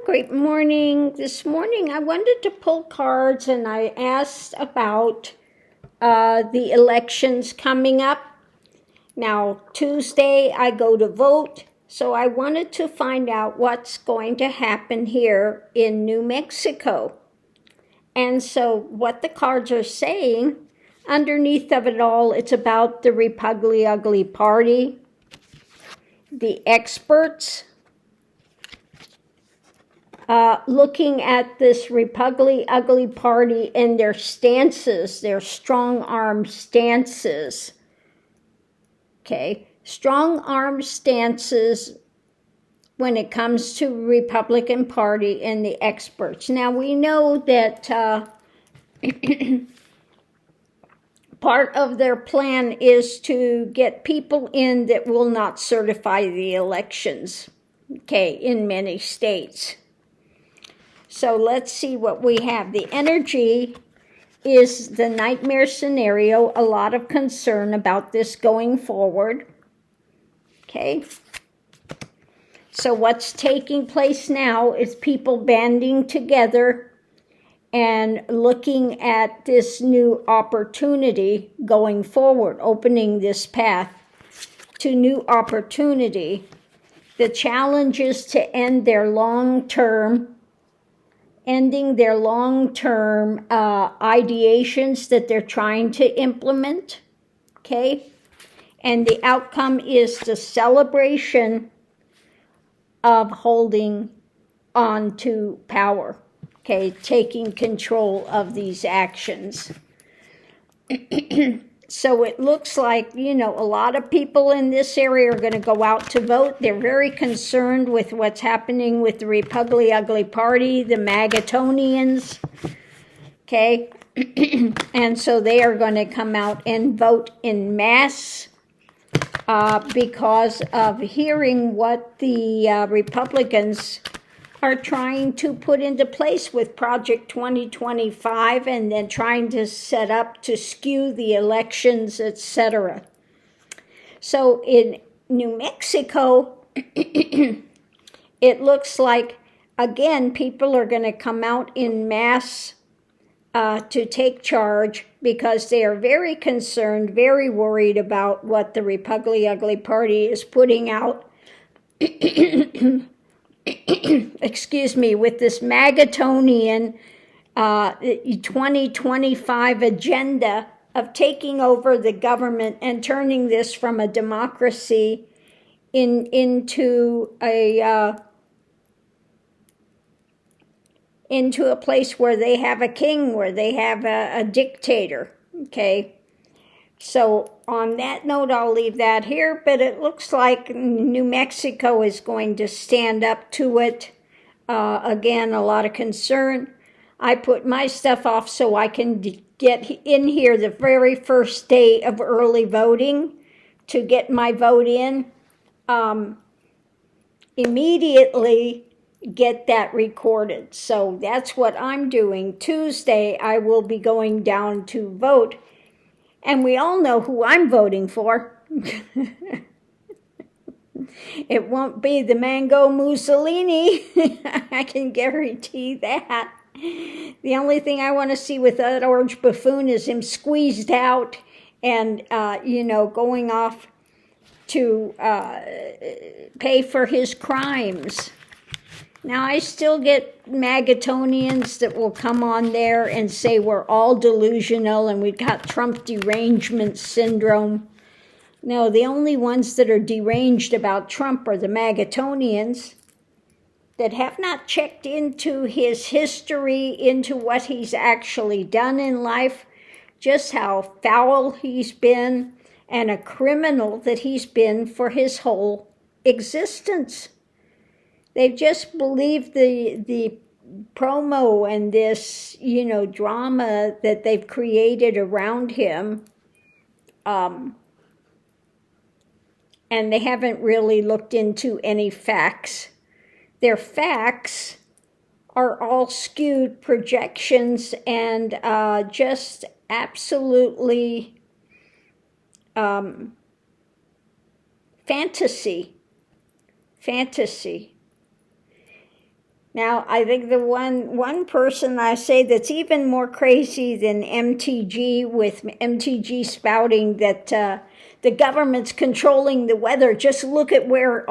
Great morning. This morning I wanted to pull cards and I asked about the elections coming up. Now, Tuesday I go to vote, so I wanted to find out what's going to happen here in New Mexico. And so, what the cards are saying, underneath of it all, it's about the Republic Ugly Party, the experts. Looking at this Republic Ugly Party and their stances, their strong arm stances. Okay, strong arm stances when it comes to Republican Party and the experts. Now we know that part of their plan is to get people in that will not certify the elections, okay, in many states. So let's see what we have. The energy is the nightmare scenario, a lot of concern about this going forward. Okay. So what's taking place now is people banding together and looking at this new opportunity going forward, opening this path to new opportunity. The challenge is to ending their long-term ideations that they're trying to implement, okay? And the outcome is the celebration of holding on to power, okay? Taking control of these actions. So it looks like, a lot of people in this area are going to go out to vote. They're very concerned with what's happening with the Republic Ugly Party, the Magatonians, okay? And so they are going to come out and vote in mass because of hearing what the Republicans are trying to put into place with Project 2025 and then trying to set up to skew the elections, etc. So in New Mexico, it looks like, again, people are going to come out in mass to take charge because they are very concerned, very worried about what the Republic Ugly Party is putting out. Excuse me, with this Magatonian 2025 agenda of taking over the government and turning this from a democracy into a place where they have a king, where they have a dictator, okay? So on that note, I'll leave that here, but it looks like New Mexico is going to stand up to it. Again, a lot of concern. I put my stuff off so I can get in here the very first day of early voting to get my vote in. Immediately get that recorded. So that's what I'm doing. Tuesday, I will be going down to vote. And we all know who I'm voting for. It won't be the Mango Mussolini. I can guarantee that. The only thing I want to see with that orange buffoon is him squeezed out and, going off to pay for his crimes. Now, I still get Magatonians that will come on there and say we're all delusional and we've got Trump derangement syndrome. No, the only ones that are deranged about Trump are the Magatonians that have not checked into his history, into what he's actually done in life, just how foul he's been, and a criminal that he's been for his whole existence. They've just believed the promo and this, drama that they've created around him. And they haven't really looked into any facts. Their facts are all skewed projections and just absolutely fantasy. Now, I think the one person I say that's even more crazy than MTG, with MTG spouting that the government's controlling the weather. Just look at where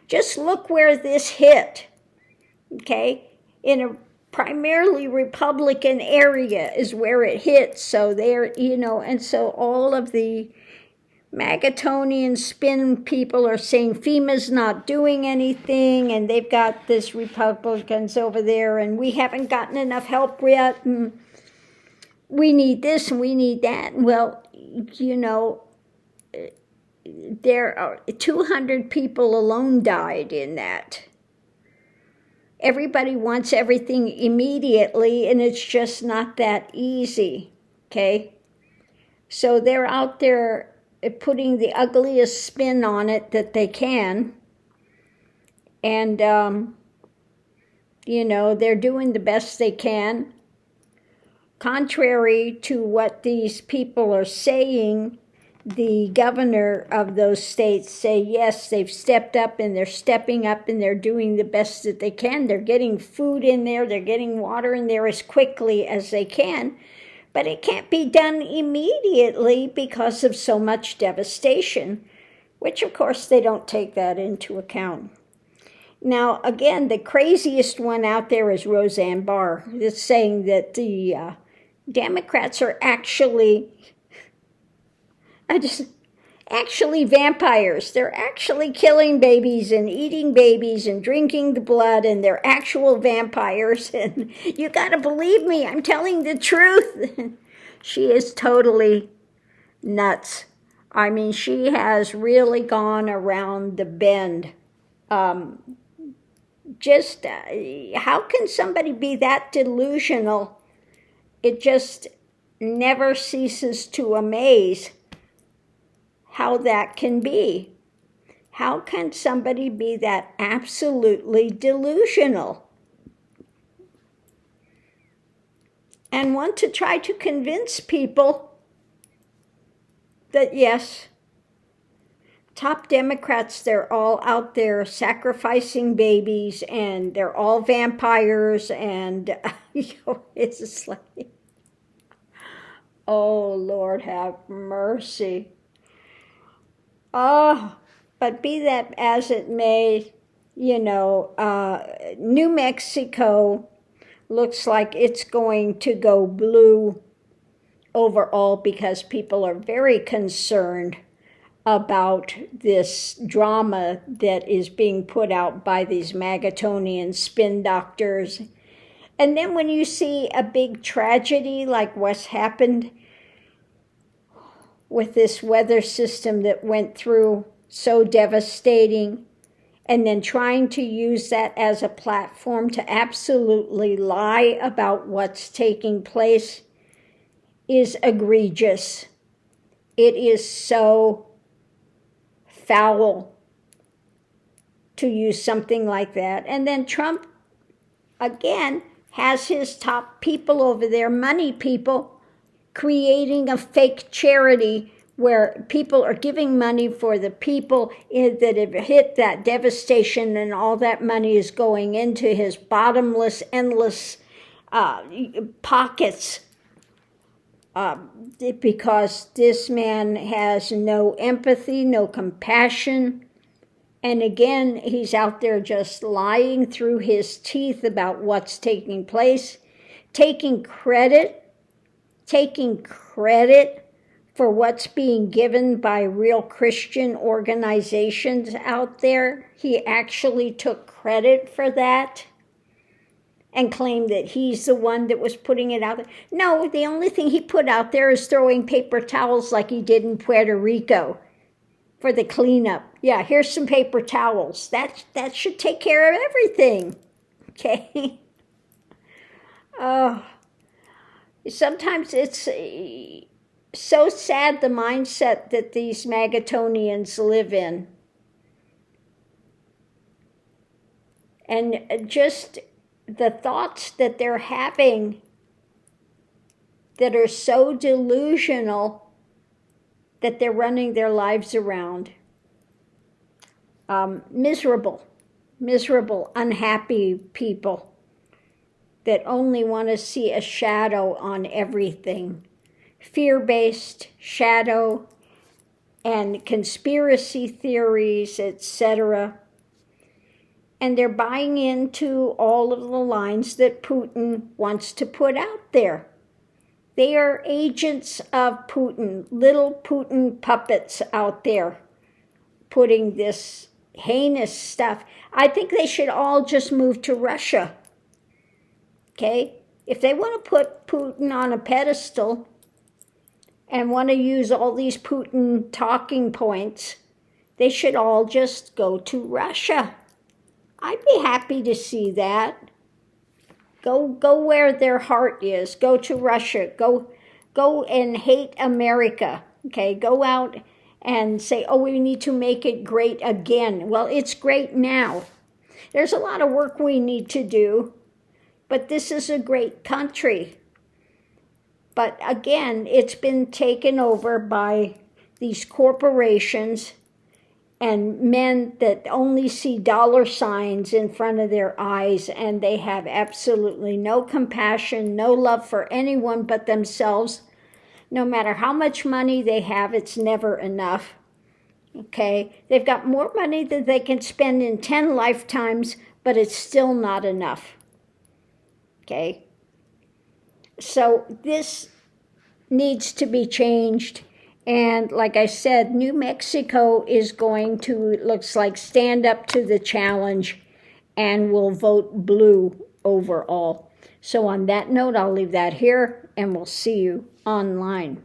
just look where this hit, okay? In a primarily Republican area is where it hit. So there, and so all of the Magatonian spin people are saying FEMA's not doing anything, and they've got this Republicans over there, and we haven't gotten enough help yet, and we need this and we need that. Well, there are 200 people alone died in that. Everybody wants everything immediately, and it's just not that easy, okay? So they're out there putting the ugliest spin on it that they can. And, they're doing the best they can. Contrary to what these people are saying, the governor of those states say, yes, they've stepped up and they're stepping up and they're doing the best that they can. They're getting food in there. They're getting water in there as quickly as they can. But it can't be done immediately because of so much devastation, which of course they don't take that into account. Now, again, the craziest one out there is Roseanne Barr, that's saying that the Democrats are actually vampires. They're actually killing babies and eating babies and drinking the blood, and they're actual vampires. And you got to believe me, I'm telling the truth. She is totally nuts. I mean, she has really gone around the bend. How can somebody be that delusional? It just never ceases to amaze how that can be. How can somebody be that absolutely delusional and want to try to convince people that, yes, top Democrats, they're all out there sacrificing babies and they're all vampires, and it's just like, oh, Lord have mercy. But be that as it may, New Mexico looks like it's going to go blue overall because people are very concerned about this drama that is being put out by these Magatonian spin doctors. And then when you see a big tragedy like what's happened with this weather system that went through, so devastating, and then trying to use that as a platform to absolutely lie about what's taking place, is egregious. It is so foul to use something like that. And then Trump, again, has his top people over there, money people, creating a fake charity where people are giving money for the people that have hit that devastation, and all that money is going into his bottomless, endless pockets, because this man has no empathy, no compassion. And again, he's out there just lying through his teeth about what's taking place, taking credit for what's being given by real Christian organizations out there. He actually took credit for that and claimed that he's the one that was putting it out there. No, the only thing he put out there is throwing paper towels like he did in Puerto Rico for the cleanup. Yeah, here's some paper towels. That should take care of everything. Okay? Sometimes it's so sad, the mindset that these Magatonians live in. And just the thoughts that they're having that are so delusional that they're running their lives around. Miserable. miserable, unhappy people that only want to see a shadow on everything. Fear-based, shadow, and conspiracy theories, etc. And they're buying into all of the lines that Putin wants to put out there. They are agents of Putin, little Putin puppets out there putting this heinous stuff. I think they should all just move to Russia. Okay? If they want to put Putin on a pedestal and want to use all these Putin talking points, they should all just go to Russia. I'd be happy to see that. Go where their heart is. Go to Russia. Go and hate America. Okay, go out and say, oh, we need to make it great again. Well, it's great now. There's a lot of work we need to do, but this is a great country. But again, it's been taken over by these corporations and men that only see dollar signs in front of their eyes, and they have absolutely no compassion, no love for anyone but themselves. No matter how much money they have, it's never enough. Okay? They've got more money than they can spend in 10 lifetimes, but it's still not enough. Okay? So this needs to be changed. And like I said, New Mexico is going to, it looks like, stand up to the challenge and will vote blue overall. So on that note, I'll leave that here, and we'll see you online.